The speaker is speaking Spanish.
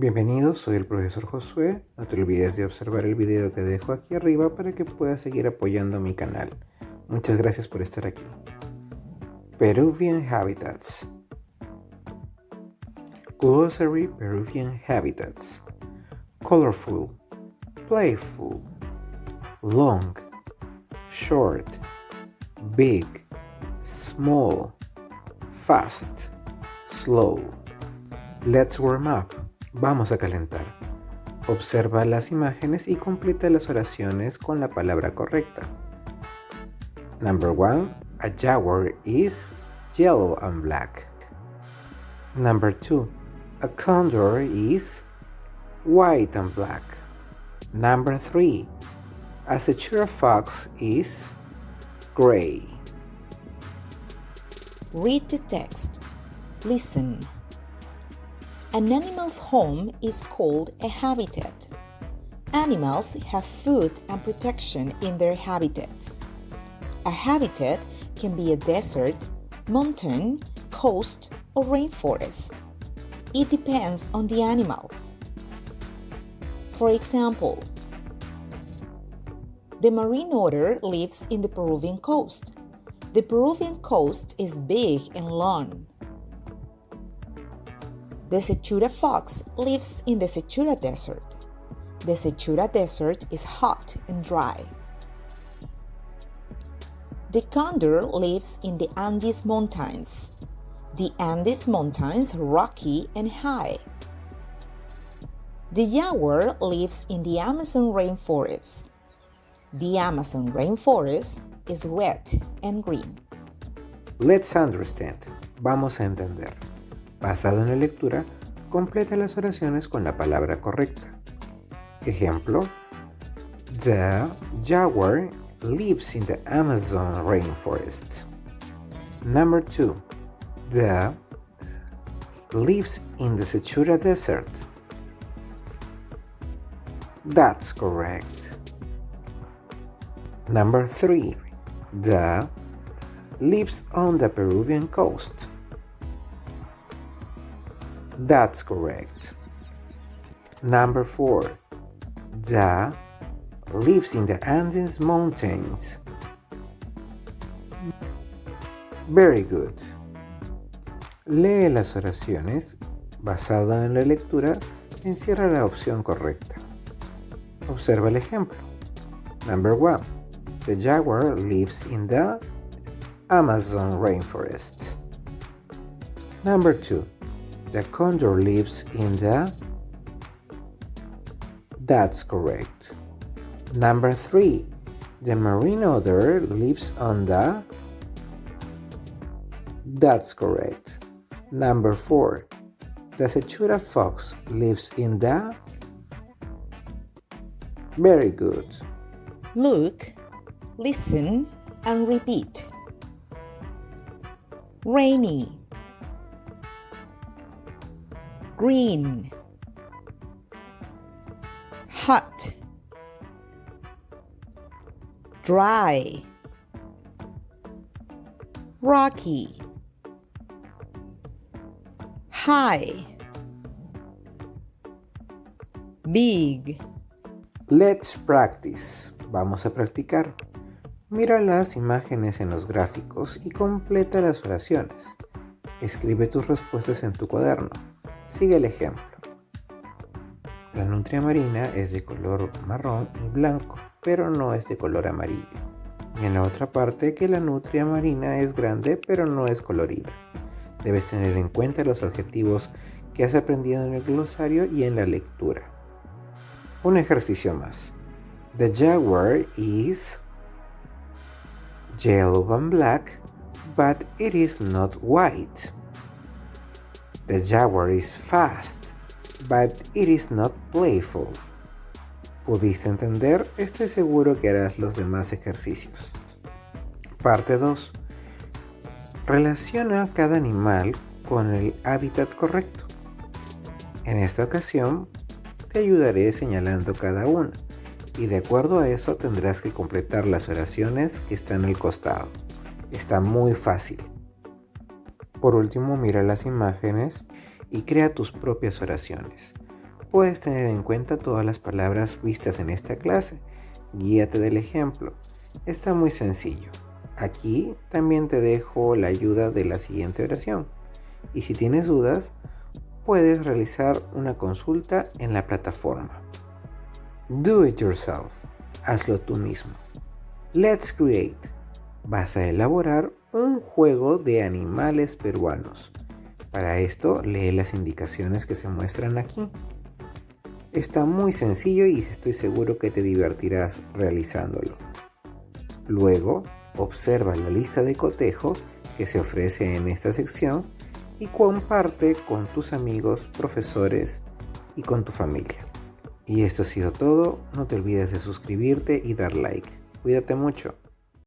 Bienvenidos, soy el profesor Josue. No te olvides de observar el video que dejo aquí arriba para que puedas seguir apoyando mi canal. Muchas gracias por estar aquí. Peruvian Habitats. Glossary Peruvian Habitats. Colorful, playful, long, short, big, small, fast, slow. Let's warm up. Vamos a calentar. Observa las imágenes y completa las oraciones con la palabra correcta. Number 1. A jaguar is yellow and black. Number 2. A condor is white and black. Number 3. A Sechura fox is gray. Read the text. Listen. An animal's home is called a habitat. Animals have food and protection in their habitats. A habitat can be a desert, mountain, coast, or rainforest. It depends on the animal. For example, the marine otter lives in the Peruvian coast. The Peruvian coast is big and long. The Sechura fox lives in the Sechura desert. The Sechura desert is hot and dry. The condor lives in the Andes Mountains. The Andes Mountains are rocky and high. The jaguar lives in the Amazon rainforest. The Amazon rainforest is wet and green. Let's understand. Vamos a entender. Basado en la lectura, completa las oraciones con la palabra correcta. Ejemplo: The jaguar lives in the Amazon rainforest. Number 2. The lives in the Sechura desert. That's correct. Number 3. The lives on the Peruvian coast. That's correct. Number 4. The lives in the Andes Mountains. Very good. Lee las oraciones. Basada en la lectura, encierra la opción correcta. Observa el ejemplo. Number 1. The jaguar lives in the Amazon rainforest. Number 2. The condor lives in the... That's correct. Number 3. The marine otter lives on the... That's correct. Number 4. The Sechura fox lives in the... Very good. Look, listen, and repeat. Rainy. Green. Hot. Dry. Rocky. High. Big. Let's practice. Vamos a practicar. Mira las imágenes en los gráficos y completa las oraciones. Escribe tus respuestas en tu cuaderno. Sigue el ejemplo. La nutria marina es de color marrón y blanco, pero no es de color amarillo. Y en la otra parte que la nutria marina es grande, pero no es colorida. Debes tener en cuenta los adjetivos que has aprendido en el glosario y en la lectura. Un ejercicio más. The jaguar is yellow and black, but it is not white. The jaguar is fast, but it is not playful. ¿Pudiste entender? Estoy seguro que harás los demás ejercicios. Parte 2. Relaciona cada animal con el hábitat correcto. En esta ocasión, te ayudaré señalando cada una, y de acuerdo a eso tendrás que completar las oraciones que están al costado. Está muy fácil. Por último, mira las imágenes y crea tus propias oraciones. Puedes tener en cuenta todas las palabras vistas en esta clase. Guíate del ejemplo. Está muy sencillo. Aquí también te dejo la ayuda de la siguiente oración. Y si tienes dudas, puedes realizar una consulta en la plataforma. Do it yourself. Hazlo tú mismo. Let's create. Vas a elaborar un juego de animales peruanos. Para esto, lee las indicaciones que se muestran aquí. Está muy sencillo y estoy seguro que te divertirás realizándolo. Luego, observa la lista de cotejo que se ofrece en esta sección y comparte con tus amigos, profesores y con tu familia. Y esto ha sido todo. No te olvides de suscribirte y dar like. Cuídate mucho.